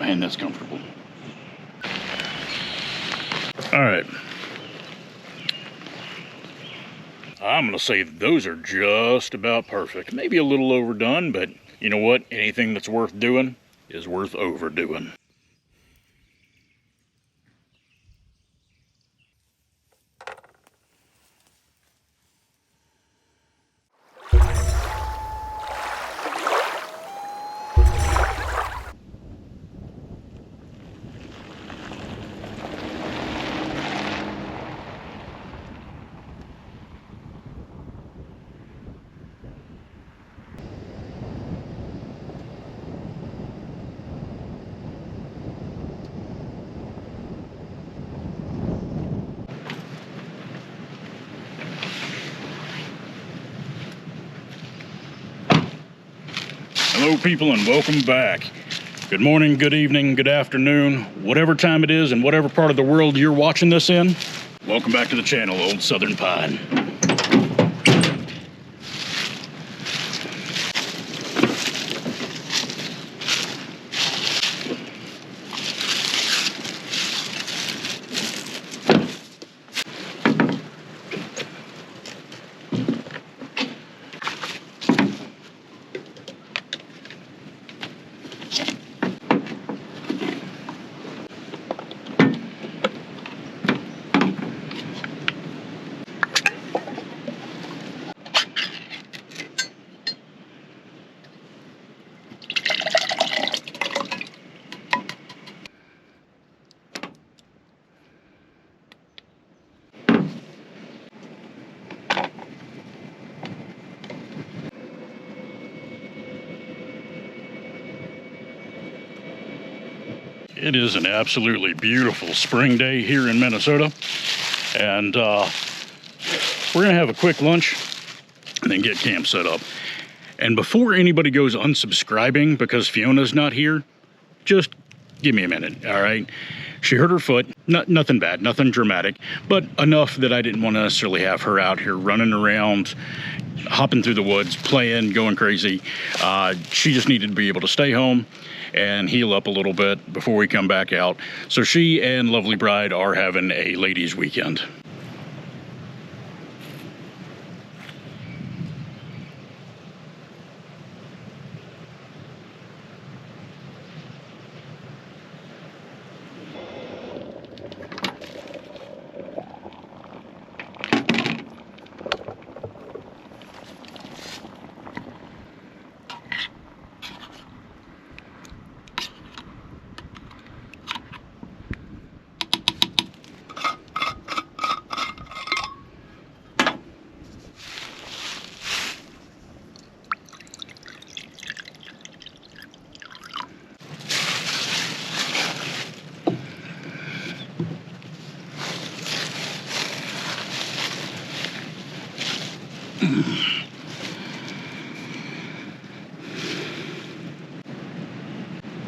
Man, that's comfortable. All right. I'm gonna say those are just about perfect. Maybe a little overdone, but you know what? Anything that's worth doing is worth overdoing. Hello people and welcome back. Good morning, good evening, good afternoon, whatever time it is and whatever part of the world you're watching this in. Welcome back to the channel, Old Southern Pine. It is an absolutely beautiful spring day here in Minnesota, and we're gonna have a quick lunch and then get camp set up. And before anybody goes unsubscribing because Fiona's not here, just give me a minute, all right? She hurt her foot, nothing bad, nothing dramatic, but enough that I didn't want to necessarily have her out here running around, hopping through the woods, playing, going crazy. She just needed to be able to stay home and heal up a little bit before we come back out. So she and Lovely Bride are having a ladies' weekend.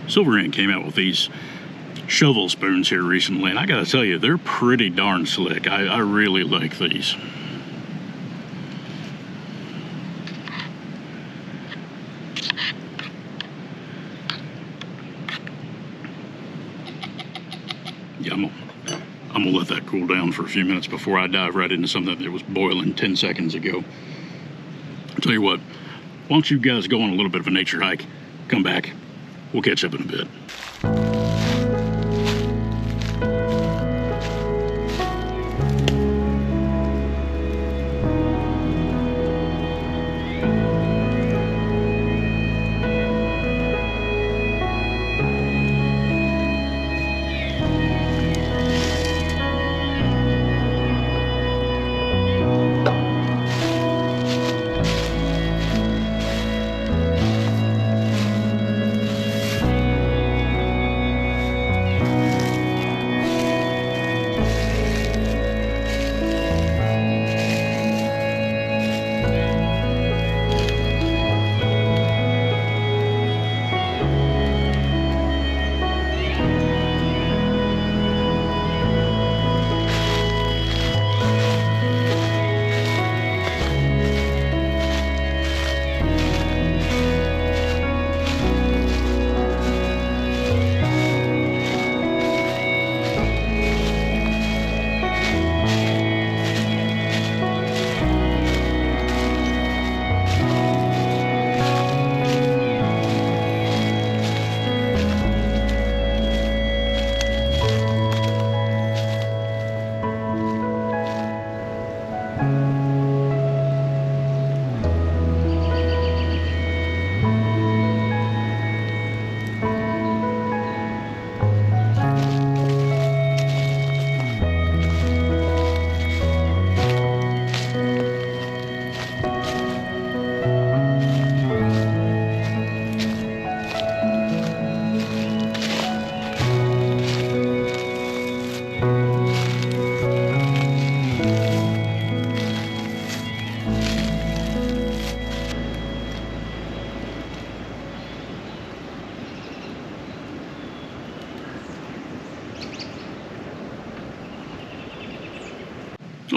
SilverAnt came out with these shovel spoons here recently, and I gotta tell you, they're pretty darn slick. I really like these. Yeah, I'm gonna let that cool down for a few minutes before I dive right into something that was boiling 10 seconds ago. I'll tell you what, why don't you guys go on a little bit of a nature hike, come back, we'll catch up in a bit.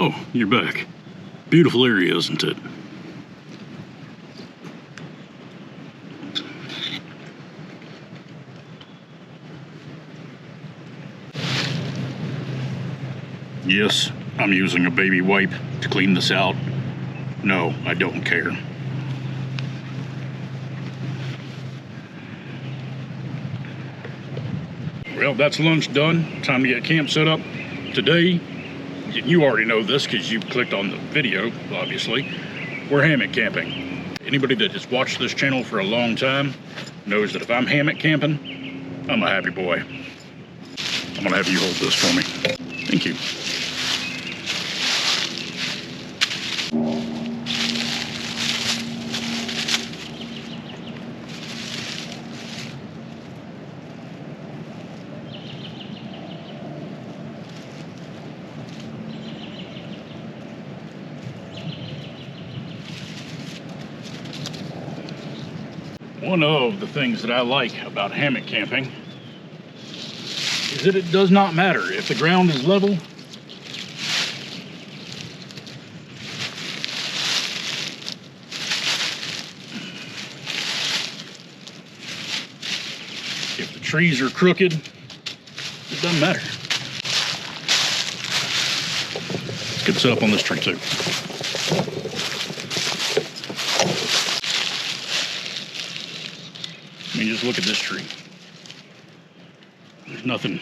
Oh, you're back. Beautiful area, isn't it? Yes, I'm using a baby wipe to clean this out. No, I don't care. Well, that's lunch done. Time to get camp set up. Today, you already know this because you clicked on the video, obviously. We're hammock camping. Anybody that has watched this channel for a long time knows that if I'm hammock camping, I'm a happy boy. I'm gonna have you hold this for me. Thank you. One of the things that I like about hammock camping is that it does not matter if the ground is level. If the trees are crooked, it doesn't matter. Let's get set up on this tree too. I mean, just look at this tree. There's nothing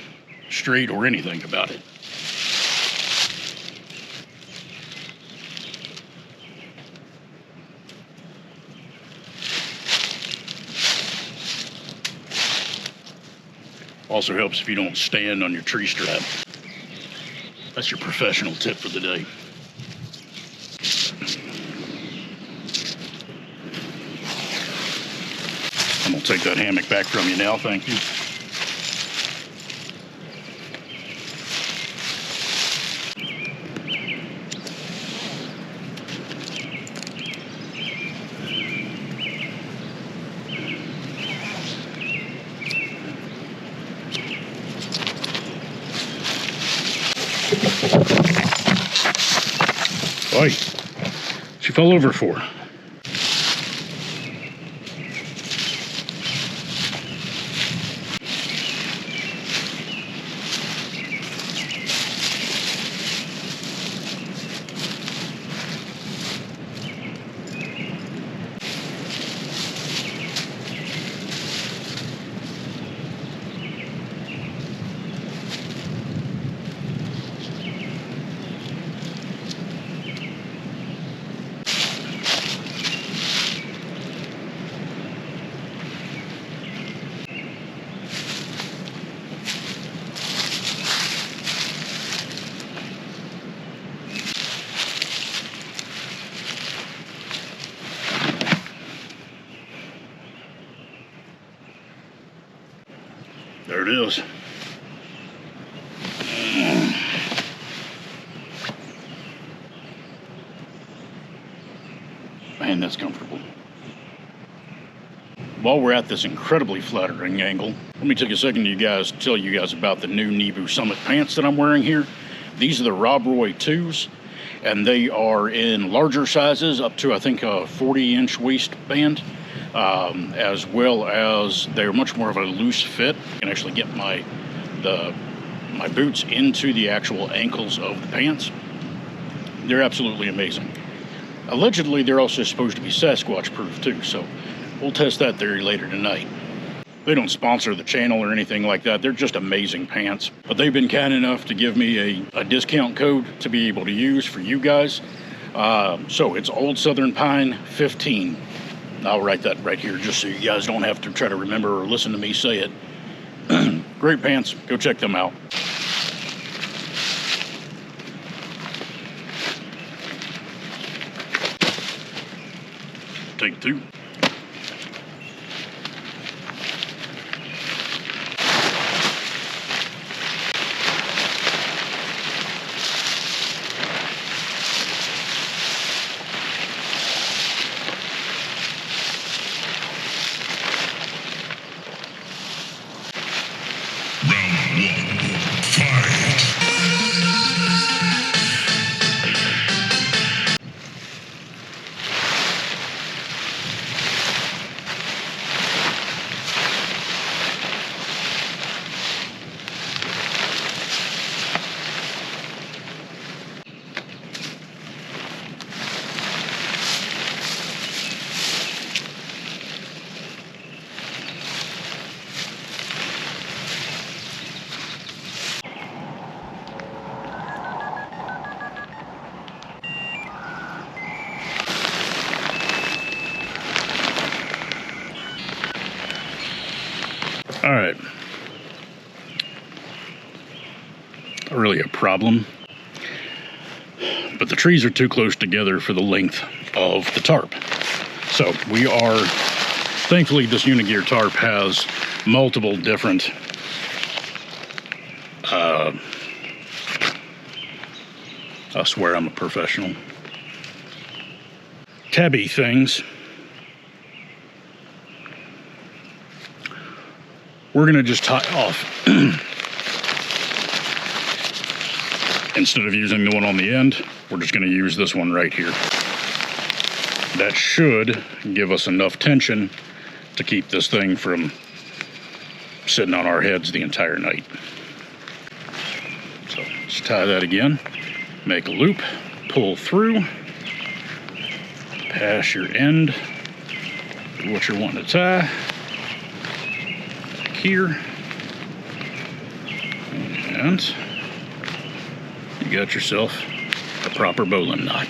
straight or anything about it. Also helps if you don't stand on your tree strap. That's your professional tip for the day. I'm gonna take that hammock back from you now, thank you. Oi, she fell over for. There it is. Man, that's comfortable. While we're at this incredibly flattering angle, let me take a second to tell you guys about the new Nebu Summit pants that I'm wearing here. These are the Rob Roy 2s, and they are in larger sizes, up to I think a 40-inch waistband. As well as they're much more of a loose fit. I can actually get my boots into the actual ankles of the pants. They're absolutely amazing. Allegedly, they're also supposed to be Sasquatch proof too, so we'll test that theory later tonight. They don't sponsor the channel or anything like that. They're just amazing pants. But they've been kind enough to give me a discount code to be able to use for you guys. So it's Old Southern Pine 15. I'll write that right here just so you guys don't have to try to remember or listen to me say it. Great pants. Go check them out. Take two. All right. Not really a problem, but the trees are too close together for the length of the tarp. So we are, thankfully this Unigear tarp has multiple different I swear I'm a professional. Tabby things. We're gonna just tie off. Instead of using the one on the end, we're just gonna use this one right here. That should give us enough tension to keep this thing from sitting on our heads the entire night. So let's tie that again. Make a loop, pull through, pass your end to what you're wanting to tie. Back here. And you got yourself a proper bowline knot.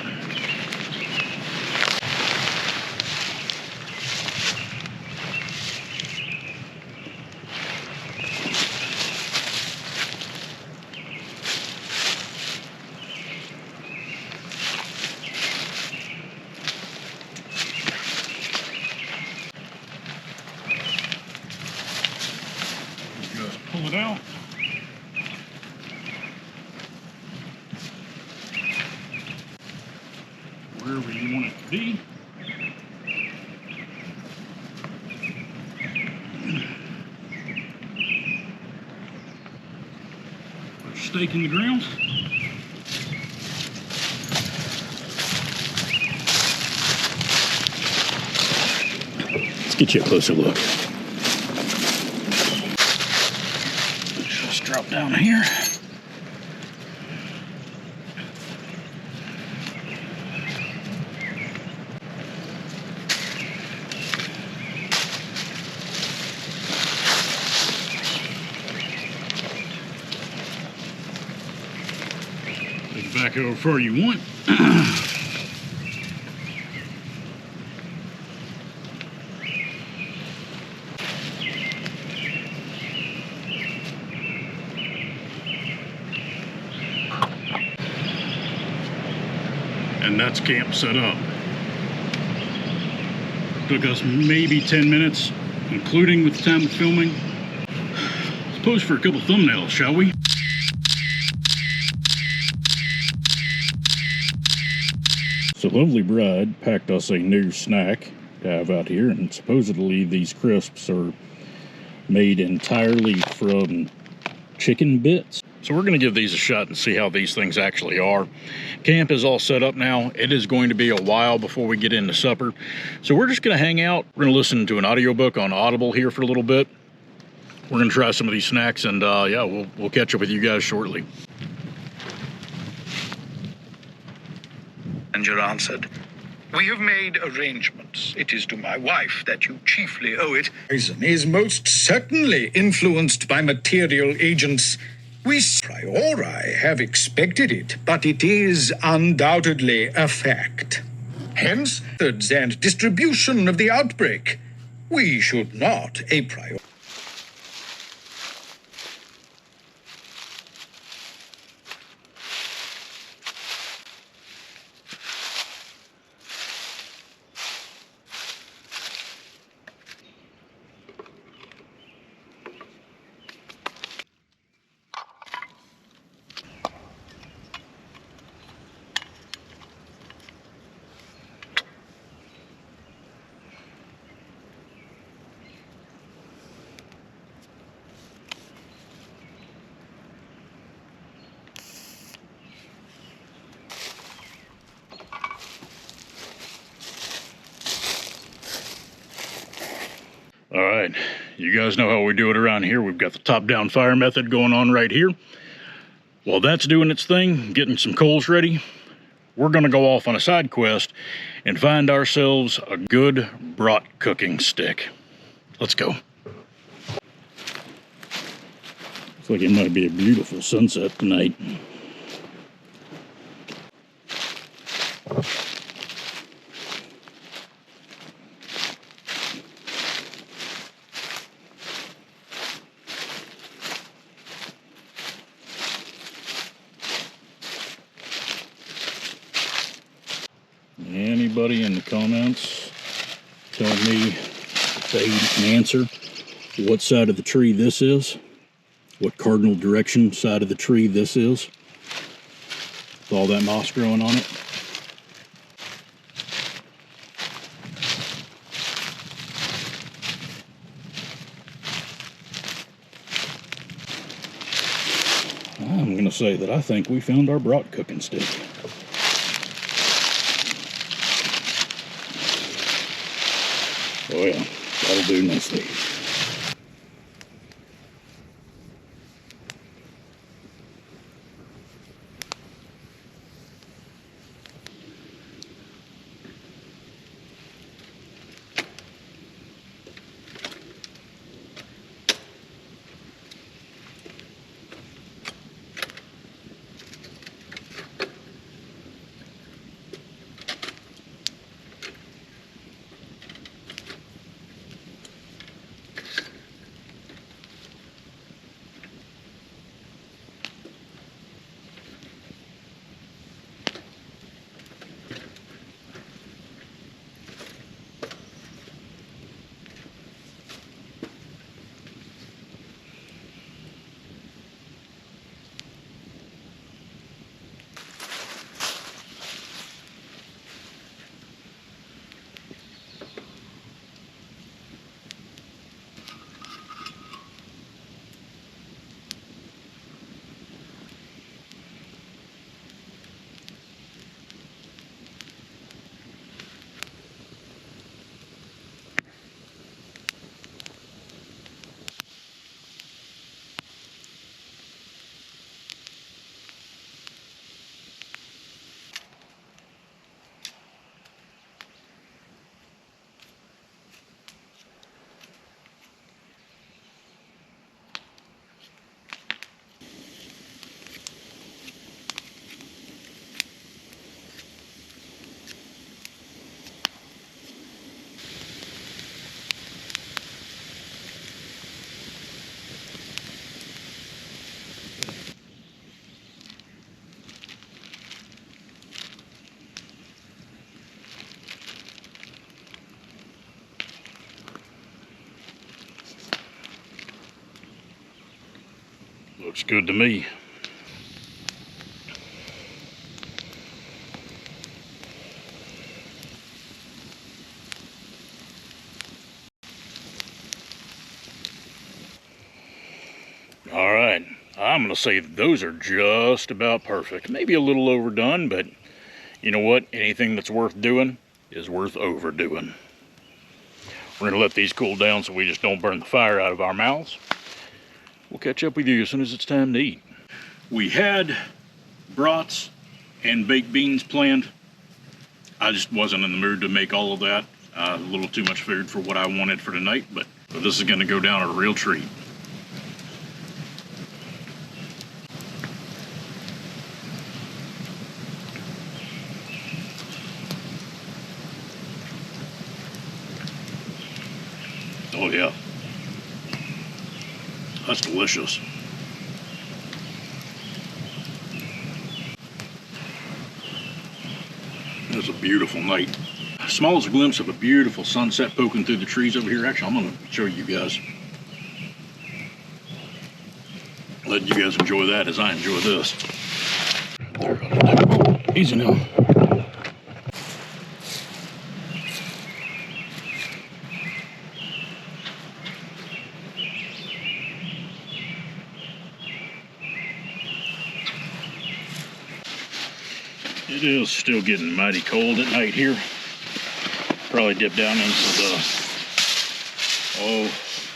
Pull it out. Wherever you want it to be. Put your stake in the ground. Let's get you a closer look. Just drop down here. Take it back over far you want. And that's camp set up. Took us maybe 10 minutes, including with the time of filming. Let's pose for a couple thumbnails, shall we? So Lovely Bride packed us a new snack to have out here, and supposedly these crisps are made entirely from chicken bits. So we're going to give these a shot and see how these things actually are. Camp is all set up now. It is going to be a while before we get into supper. So we're just going to hang out. We're going to listen to an audiobook on Audible here for a little bit. We're going to try some of these snacks, and yeah, we'll catch up with you guys shortly. And you answered, "We have made arrangements. It is to my wife that you chiefly owe it." Poison is most certainly influenced by material agents. We priori have expected it, but it is undoubtedly a fact. Hence, methods and distribution of the outbreak. We should not a priori. All right, you guys know how we do it around here. We've got the top-down fire method going on right here. While that's doing its thing, getting some coals ready, we're gonna go off on a side quest and find ourselves a good brat cooking stick. Let's go. Looks like it might be a beautiful sunset tonight. anybody in the comments telling me if they can answer what side of the tree this is, what cardinal direction side of the tree this is, with all that moss growing on it. I'm going to say that I think we found our brat cooking stick. Oh yeah, that'll do nicely. Looks good to me. All right, I'm gonna say that those are just about perfect. Maybe a little overdone, but you know what? Anything that's worth doing is worth overdoing. We're gonna let these cool down so we just don't burn the fire out of our mouths. We'll catch up with you as soon as it's time to eat. We had brats and baked beans planned. I just wasn't in the mood to make all of that. A little too much food for what I wanted for tonight, but this is gonna go down a real treat. Oh yeah. That's delicious. It's a beautiful night. Small as a glimpse of a beautiful sunset poking through the trees over here. Actually, I'm going to show you guys. Let you guys enjoy that as I enjoy this. There, easy now. It is still getting mighty cold at night here. Probably dip down into the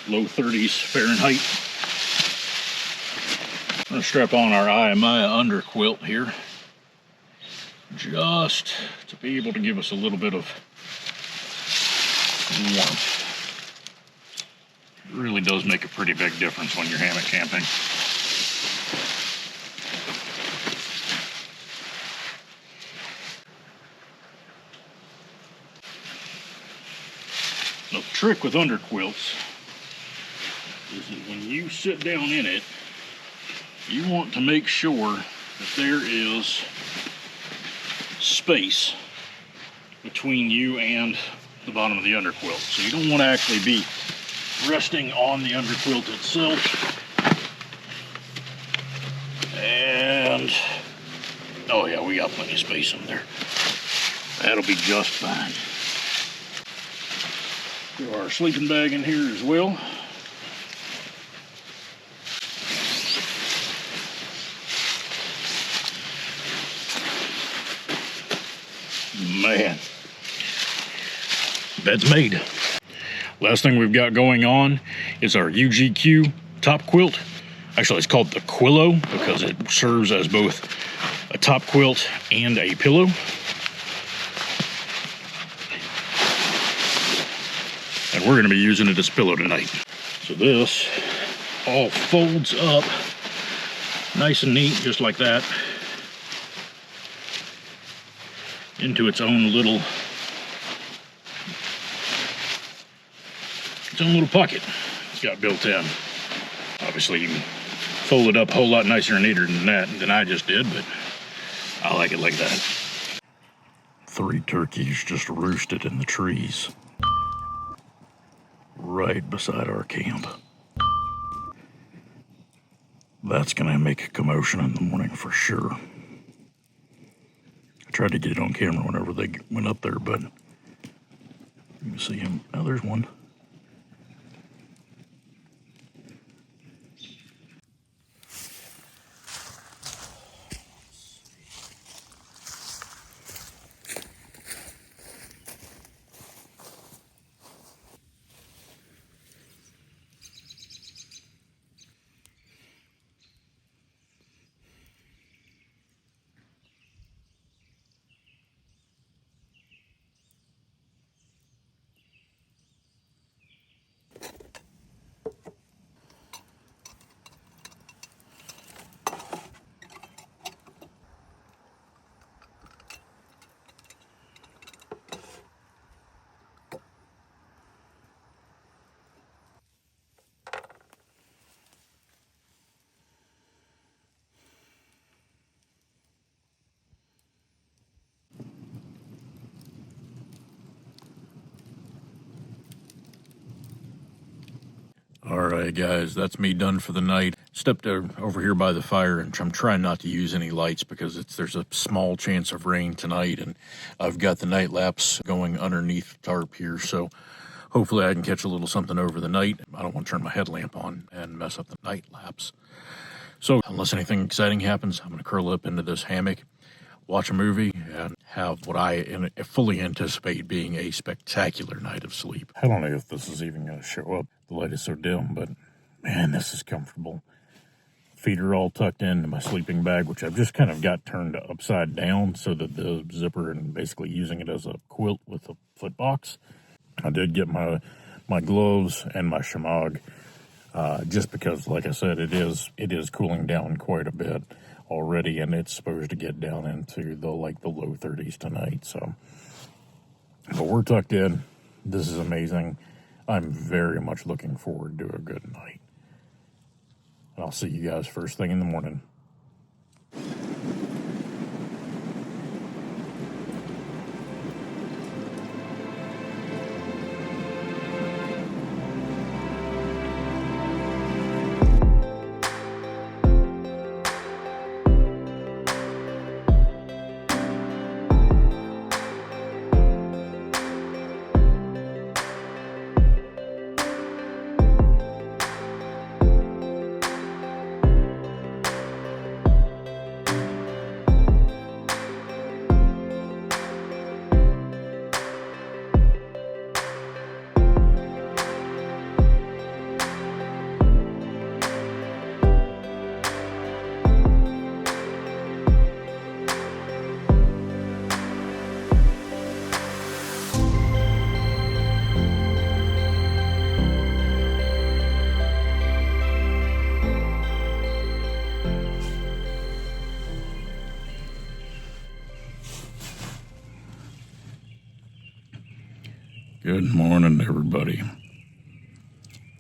low 30s Fahrenheit. I'm gonna strap on our underquilt here, just to be able to give us a little bit of warmth. It really does make a pretty big difference when you're hammock camping. The trick with underquilts is that when you sit down in it, you want to make sure that there is space between you and the bottom of the underquilt. So you don't want to actually be resting on the underquilt itself. And, oh yeah, we got plenty of space in there. That'll be just fine. Throw our sleeping bag in here as well. Man, bed's made. Last thing we've got going on is our UGQ top quilt. Actually, it's called the Quillow because it serves as both a top quilt and a pillow. And we're going to be using it as a pillow tonight. So this all folds up nice and neat, just like that, into its own little pocket it's got built in. Obviously you can fold it up a whole lot nicer and neater than I just did, but I like it like that. 3 turkeys just roosted in the trees right beside our camp. That's gonna make a commotion in the morning for sure. I tried to get it on camera whenever they went up there, but you can see him. Oh, there's one. Alright guys, that's me done for the night. Stepped over here by the fire, and I'm trying not to use any lights because there's a small chance of rain tonight, and I've got the night lapse going underneath the tarp here, so hopefully I can catch a little something over the night. I don't want to turn my headlamp on and mess up the night lapse. So unless anything exciting happens, I'm going to curl up into this hammock, watch a movie, and have what I fully anticipate being a spectacular night of sleep. I don't know if this is even going to show up. The light is so dim, but man, this is comfortable. Feet are all tucked into my sleeping bag, which I've just kind of got turned upside down so that the zipper, and basically using it as a quilt with a foot box. I did get my gloves and my shamag, just because, like I said, it is cooling down quite a bit already, and it's supposed to get down into the low 30s tonight. So, but we're tucked in. This is amazing. I'm very much looking forward to a good night. And I'll see you guys first thing in the morning. Good morning, everybody.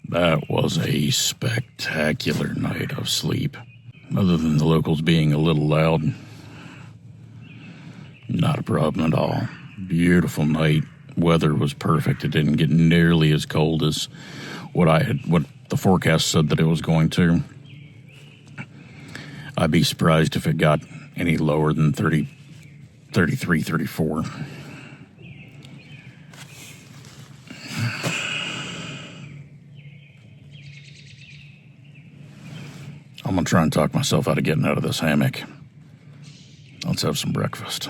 That was a spectacular night of sleep. Other than the locals being a little loud, not a problem at all. Beautiful night. Weather was perfect. It didn't get nearly as cold as what the forecast said that it was going to. I'd be surprised if it got any lower than 30, 33, 34. I'm going to try and talk myself out of getting out of this hammock. Let's have some breakfast.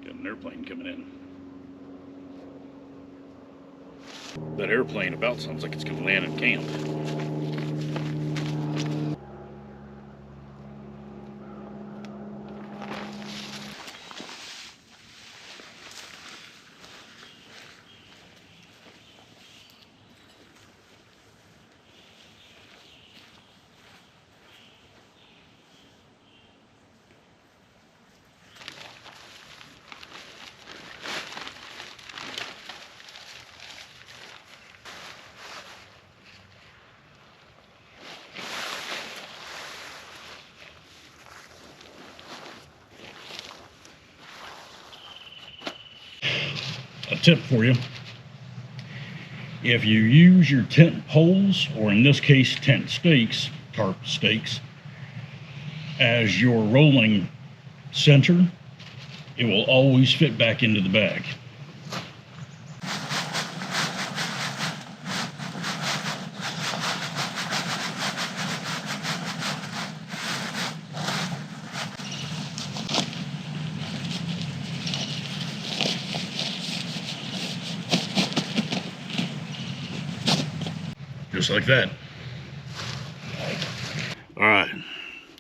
An airplane coming in. That airplane about sounds like it's going to land in camp. A tip for you: if you use your tent poles, or in this case tent stakes, tarp stakes, as your rolling center, it will always fit back into the bag. Just like that. All right,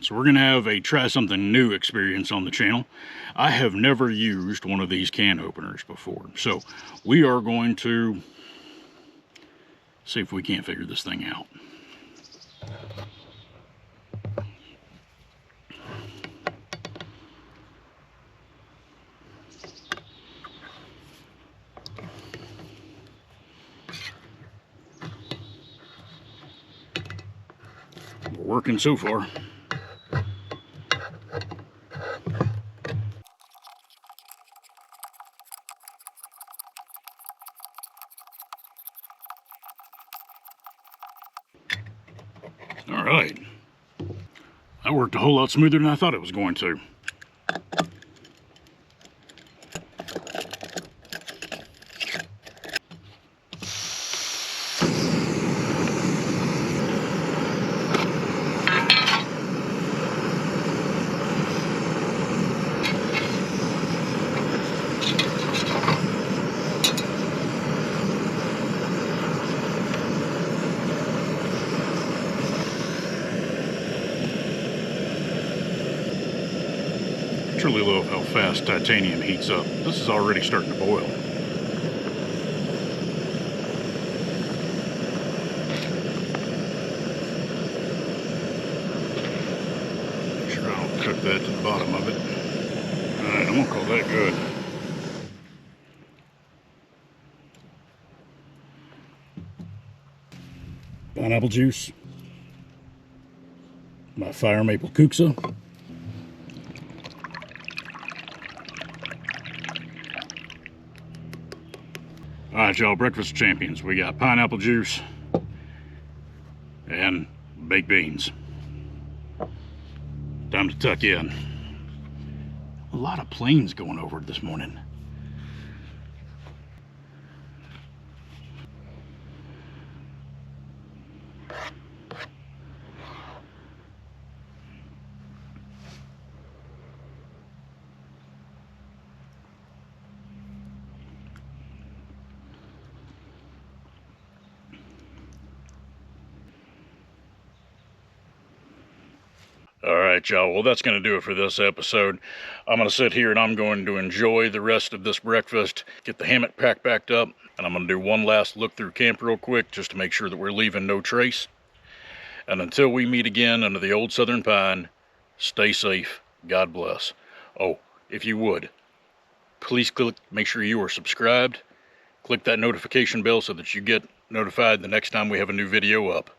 so we're gonna have a try something new experience on the channel. I have never used one of these can openers before, so we are going to see if we can't figure this thing out. Working so far. All right. That worked a whole lot smoother than I thought it was going to. truly love how fast titanium heats up. This is already starting to boil. Make sure I don't cook that to the bottom of it. Alright, I'm gonna call that good. Pineapple juice. My fire maple kuksa. Alright, y'all, breakfast champions. We got pineapple juice and baked beans. Time to tuck in. A lot of planes going over this morning. Alright, y'all, well, that's going to do it for this episode. I'm going to sit here and I'm going to enjoy the rest of this breakfast, get the hammock packed back up, and I'm going to do one last look through camp real quick just to make sure that we're leaving no trace. And until we meet again under the old southern pine, stay safe, God bless. Oh, if you would, please make sure you are subscribed, click that notification bell so that you get notified the next time we have a new video up.